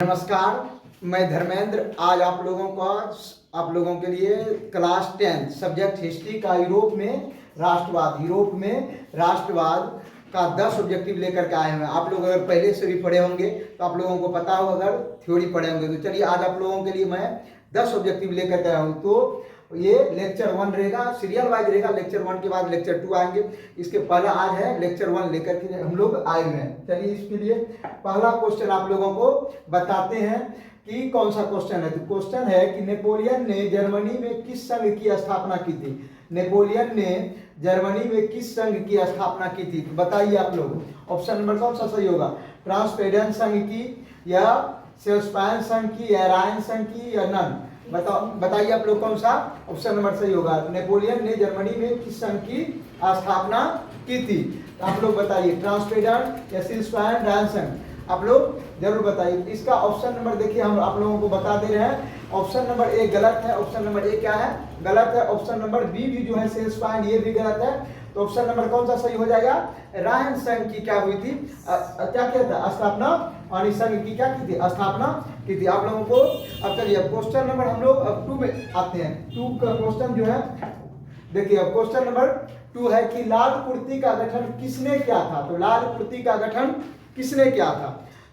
नमस्कार, मैं धर्मेंद्र। आज आप लोगों के लिए क्लास 10 सब्जेक्ट हिस्ट्री का यूरोप में राष्ट्रवाद का 10 ऑब्जेक्टिव लेकर के आए हैं। आप लोग अगर पहले से भी पढ़े होंगे तो आप लोगों को पता होगा, अगर थ्योरी पढ़े होंगे तो। चलिए, आज आप लोगों के लिए मैं 10 ऑब्जेक्टिव लेकर के आया हूँ। तो ये लेक्चर 1 रहेगा, सीरियल वाइज रहेगा। लेक्चर 1 के बाद लेक्चर 2 आएंगे। इसके पहला आज है लेक्चर 1 लेकर के हम लोग आए हुए हैं। चलिए, इसके लिए पहला क्वेश्चन आप लोगों को बताते हैं कि कौन सा क्वेश्चन है। तो क्वेश्चन है कि नेपोलियन ने जर्मनी में किस संघ की स्थापना की थी। नेपोलियन ने जर्मनी में किस संघ की स्थापना की थी, तो बताइए आप लोग। ऑप्शन नंबर कौन सा सही होगा? ट्रांसपेडेंट संघ की, या सेल्सपाइन संघ की, या रायन संघ की, या नन? बताइए आप लोग कौन सा ऑप्शन नंबर सही होगा। नेपोलियन ने जर्मनी में किस संघ की स्थापना की थी, तो आप लोग बताइए। ट्रांसपेडेंट या सेल्सपाइन, रायन संघ? आप लोग जरूर बताइए। इसका ऑप्शन नंबर देखिए, हम आप लोगों को बता दे रहे हैं। ऑप्शन नंबर ए गलत है। ऑप्शन नंबर ए क्या है? गलत है। ऑप्शन नंबर बी भी जो है सेल्सपाइन, ये भी गलत है। तो ऑप्शन नंबर कौन सा सही हो जाएगा? रायन संघ की क्या हुई थी, क्या किया था? स्थापना। और संघ की क्या की थी? स्थापना की थी। आप लोगों को अब चलिए, अब क्वेश्चन नंबर हम लोग अब 2 में आते हैं। 2 का क्वेश्चन जो है, देखिए अब क्वेश्चन नंबर 2 है कि लाल कुर्ती का गठन किसने किया था। तो लाल कुर्ती का गठन किसने किया था,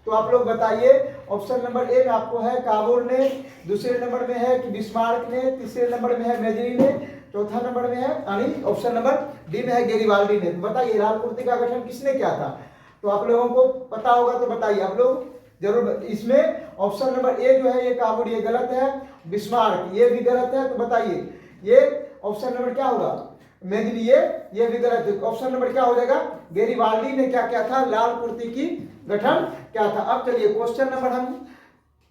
तो आप लोग बताइए। ऑप्शन नंबर ए में आपको है काबूर ने, दूसरे नंबर में है कि बिस्मार्क ने, तीसरे नंबर में है मेजरी ने, चौथा नंबर में है यानी ऑप्शन नंबर डी में है गेरिबाल्डी ने। तो बताइए लाल कुर्ती का गठन किसने किया था। तो आप लोगों को पता होगा तो बताइए आप लोग जरूर। इसमें ऑप्शन नंबर ए जो है ये काबूर, ये गलत है। बिस्मार्क ये भी गलत है। तो बताइए ये ऑप्शन नंबर क्या होगा? मेजरी ये भी गलत है। ऑप्शन नंबर क्या हो जाएगा? गेरिबाल्डी ने क्या किया था? लाल कुर्ती की गठन क्या था। अब चलिए क्वेश्चन नंबर हम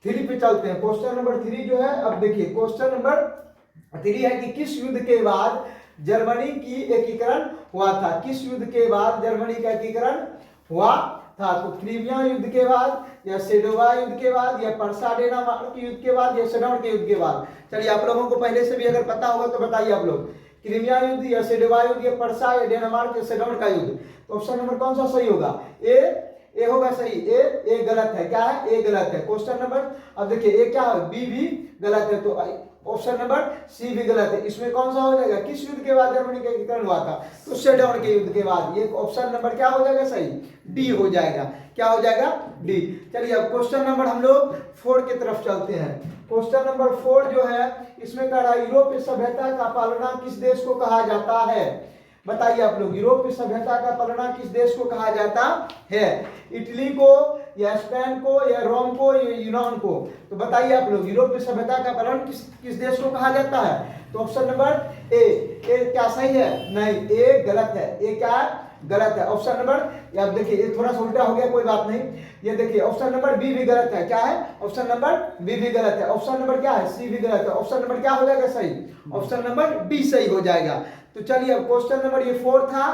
3 पे चलते हैं। क्वेश्चन नंबर 3 जो है, अब देखिए क्वेश्चन नंबर 3 है कि किस युद्ध के बाद जर्मनी की एकीकरण हुआ था। किस युद्ध के बाद जर्मनी का एकीकरण हुआ था। तो क्रीमिया युद्ध के बाद, या सेडोवा युद्ध के बाद, या परसाडेनामार्क के युद्ध के बाद, या सेडोन के युद्ध के बाद? चलिए, आप लोगों को पहले से भी अगर पता होगा तो बताइए आप लोग। क्रीमिया युद्ध, या सेडोवा युद्ध, या परसा, या डेनमार्क, या सेडोन का युद्ध? तो ऑप्शन नंबर कौन सा सही होगा? ए होगा सही। ए गलत है। क्या है? ए गलत है। क्वेश्चन नंबर अब देखिए ए क्या है? बी भी गलत है। तो ऑप्शन नंबर सी भी गलत है। इसमें कौन सा हो जाएगा? किस युद्ध के बाद जर्मनी का एकीकरण हुआ था? तो सेडोन के युद्ध के बाद। ये ऑप्शन नंबर क्या हो जाएगा? सही डी हो जाएगा। क्या हो जाएगा? डी। चलिए, अब क्वेश्चन नंबर हम लोग 4 की तरफ चलते हैं। क्वेश्चन नंबर 4 जो है, इसमें कह रहा है यूरोपीय सभ्यता का पालना किस देश को कहा जाता है। बताइए आप लोग, यूरोपीय सभ्यता का पालना किस देश को कहा जाता है? इटली को, या स्पेन को, या रोम को, या यूनान को? तो बताइए आप लोग, यूरोपीय सभ्यता का पालन किस देश को कहा जाता है। तो ऑप्शन नंबर ए क्या सही है? नहीं, ए गलत है। ए क्या गलत है? ऑप्शन नंबर, अब देखिए ये थोड़ा सा उल्टा हो गया, कोई बात नहीं। ये देखिए ऑप्शन नंबर बी भी गलत है। क्या है? ऑप्शन नंबर बी भी गलत है। ऑप्शन नंबर क्या है? सी भी गलत है। ऑप्शन नंबर क्या हो जाएगा सही? ऑप्शन नंबर डी सही हो जाएगा। तो चलिए, अब क्वेश्चन नंबर ये 4 था।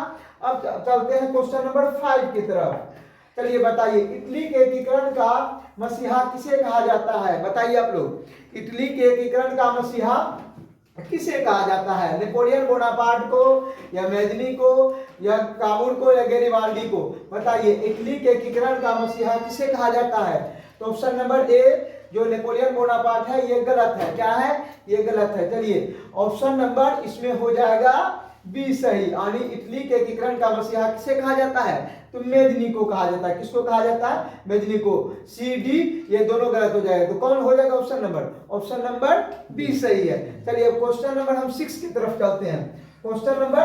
अब चलते हैं क्वेश्चन नंबर 5 की तरफ। चलिए बताइए, इटली के एकीकरण का मसीहा किसे कहा जाता है। बताइए आप लोग, इटली के एकीकरण का मसीहा किसे कहा जाता है? नेपोलियन बोनापार्ट को, या मेजनी को, या काबूल को, या गेरिबाल्डी को? बताइए इटली के एकीकरण का मसीहा किसे कहा जाता है। तो ऑप्शन नंबर ए जो नेपोलियन बोनापार्ट है ये गलत है। क्या है? ये गलत है। चलिए, ऑप्शन नंबर इसमें हो जाएगा बी सही, यानी इटली के एकीकरण का मसीहा किसे कहा जाता है? तो मेजनी को कहा जाता है। किसको कहा जाता है? मेजनी को। सी डी ये दोनों गलत हो जाएगा। तो कौन हो जाएगा option number? Option number B सही है। चलिए, अब क्वेश्चन नंबर हम 6 की तरफ चलते हैं। क्वेश्चन नंबर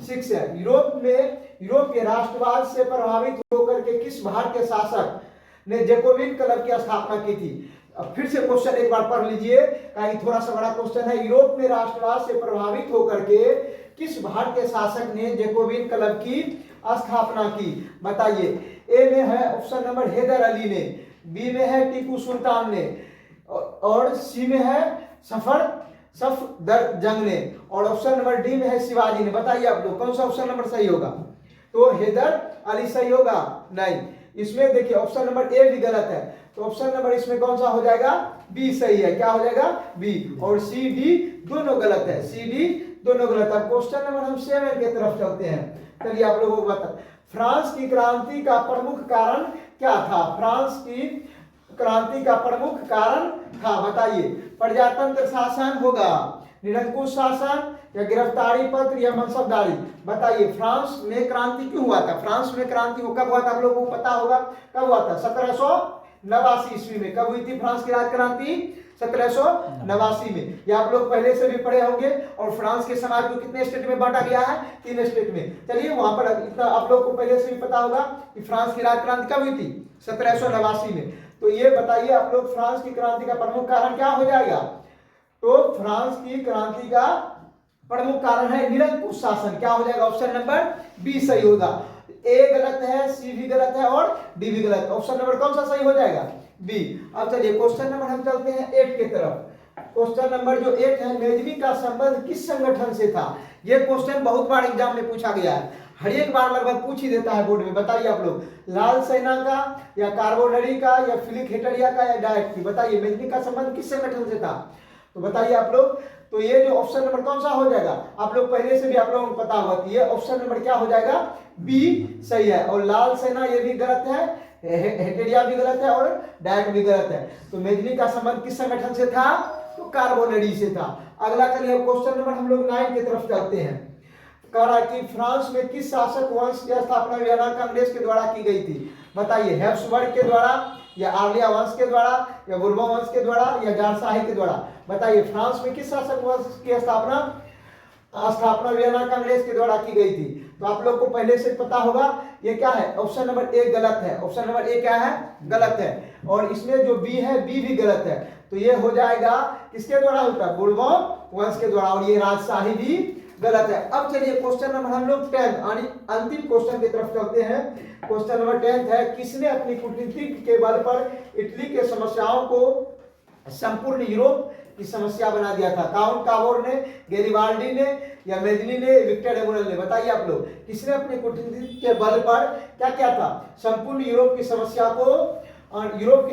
6 है, यूरोप के राष्ट्रवाद से प्रभावित होकर के किस भारतीय शासक ने जैकोबिन क्लब की स्थापना की थी। अब फिर से क्वेश्चन एक बार पढ़ लीजिए, कहीं थोड़ा सा बड़ा क्वेश्चन है। यूरोप में राष्ट्रवाद से प्रभावित होकर के किस भारतीय शासक ने जैकोबिन क्लब की स्थापना की? बताइए। ए में है ऑप्शन नंबर हैदर अली ने, बी में है टीपू सुल्तान ने, और सी में है सफदरजंग ने, और ऑप्शन नंबर डी में है शिवाजी ने। बताइए आप लोग कौन सा ऑप्शन नंबर सही होगा। तो हैदर अली सही होगा? नहीं, इसमें देखिए ऑप्शन नंबर ए भी गलत है। तो ऑप्शन नंबर इसमें कौन सा हो जाएगा? बी सही है। क्या हो जाएगा? बी। और सी डी दोनों गलत है। सी डी दोनों गलत है। क्वेश्चन नंबर हम 7 की तरफ चलते हैं। चलिए, आप लोगों को बता, फ्रांस की क्रांति का प्रमुख कारण क्या था? फ्रांस की क्रांति का प्रमुख कारण था? बताइए, प्रजातंत्र शासन होगा, निरंकुश शासन, या गिरफ्तारी पत्र, या मनसबदारी? बताइए, फ्रांस में क्रांति क्यों हुआ था? फ्रांस में क्रांति कब हुआ था? आप लोगों को पता होगा कब हुआ था? 1789 ईस्वी में। कब हुई थी फ्रांस की राज क्रांति? 1789 में। ये आप लोग पहले से भी पढ़े होंगे। और फ्रांस के समाज को कितने स्टेट में बांटा गया है? 3 स्टेट में। चलिए, वहां पर इतना आप लोग को पहले से भी पता होगा कि फ्रांस की राज क्रांति कब हुई थी? 1789 में। तो ये बताइए आप लोग, फ्रांस की क्रांति का प्रमुख कारण क्या हो जाएगा? तो फ्रांस की क्रांति का प्रमुख कारण है निरंकुश शासन। क्या हो जाएगा? ऑप्शन नंबर बी सही होगा। ए गलत है, सी भी गलत है और डी भी गलत। ऑप्शन नंबर कौन सा सही हो जाएगा? बी। अब चलिए क्वेश्चन नंबर हम चलते हैं 8 की तरफ। क्वेश्चन नंबर जो 8 है, मेजनी का संबंध किस संगठन से था? ये क्वेश्चन बहुत बार एग्जाम में पूछा गया है, हर एक बार लगभग पूछ ही देता है बोर्ड में। बताइए आप लोग, लाल सेना का, या कार्बोनरी का, या फिलिप हेटरिया का, या डायट की? बताइए, मेजनी का संबंध किस संगठन से था? तो बताइए आप लोग। तो ये जो ऑप्शन नंबर कौन सा हो जाएगा? आप लोग पहले से भी आप लोगों को पता होगा कि ये ऑप्शन नंबर क्या हो जाएगा? बी सही है। और लाल सेना ये भी गलत है, हेटेरिया भी गलत है, और डायट भी गलत है। तो मेजनी का संबंध किस संगठन से था? तो कार्बोनरी से था। अगला चलिए क्वेश्चन नंबर हम लोग 9 की तरफ चलते हैं। कह रहा है कि फ्रांस में किस शासक वंश की स्थापना वियना कांग्रेस के द्वारा की गई थी? बताइए, हैब्सबर्ग के द्वारा, या आर्लिया वंश के द्वारा, या बुर्बन वंश के द्वारा, या जारशाही के द्वारा? बताइए, फ्रांस में किस शासक वंश की स्थापना वियना कांग्रेस के द्वारा की गई थी? तो आप लोग को पहले से पता होगा, ये क्या है? ऑप्शन नंबर ए गलत है। ऑप्शन नंबर ए क्या है? गलत है। और इसमें जो बी है, बी भी गलत है। तो ये हो जाएगा किसके द्वारा होता है? बुर्बन वंश के द्वारा। और ये राजशाही भी गलत है। अब चलिए क्वेश्चन नंबर हम लोग 10 यानी अंतिम क्वेश्चन की तरफ चलते हैं। क्वेश्चन नंबर 10 है, किसने अपनी कूटनीति के बल पर इटली के समस्याओं को संपूर्ण यूरोप की समस्या बना दिया था? काउंट कावोर ने, गेरिबाल्डी ने, या मेजनी ने, विक्टर एमुनल ने? बताइए आप लोग, किसने अपनी कूटनीति के बल पर क्या किया था? संपूर्ण यूरोप की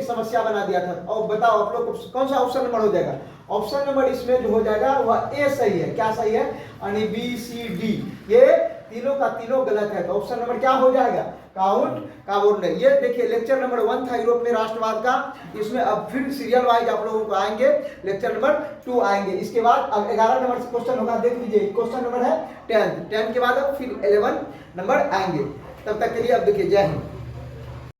समस्या बना दिया था। और बताओ आप लोग को कौन सा ऑप्शन नंबर हो जाएगा? ऑप्शन नंबर इसमें जो हो जाएगा वह ए सही है। क्या सही है? यानी बी, सी, डी ये तीनों का तीनों गलत है। तो ऑप्शन नंबर क्या हो जाएगा? काउंट कावोर ने। ये देखिए, लेक्चर नंबर 1 था यूरोप में राष्ट्रवाद का। इसमें अब फिर सीरियल वाइज आप लोगों को आएंगे, लेक्चर नंबर 2 आएंगे। इसके बाद अब 11 नंबर से क्वेश्चन होगा, देख लीजिए। क्वेश्चन नंबर है 10 के बाद अब फिर 11 नंबर आएंगे। तब तक के लिए अब देखिए, जय हिंद।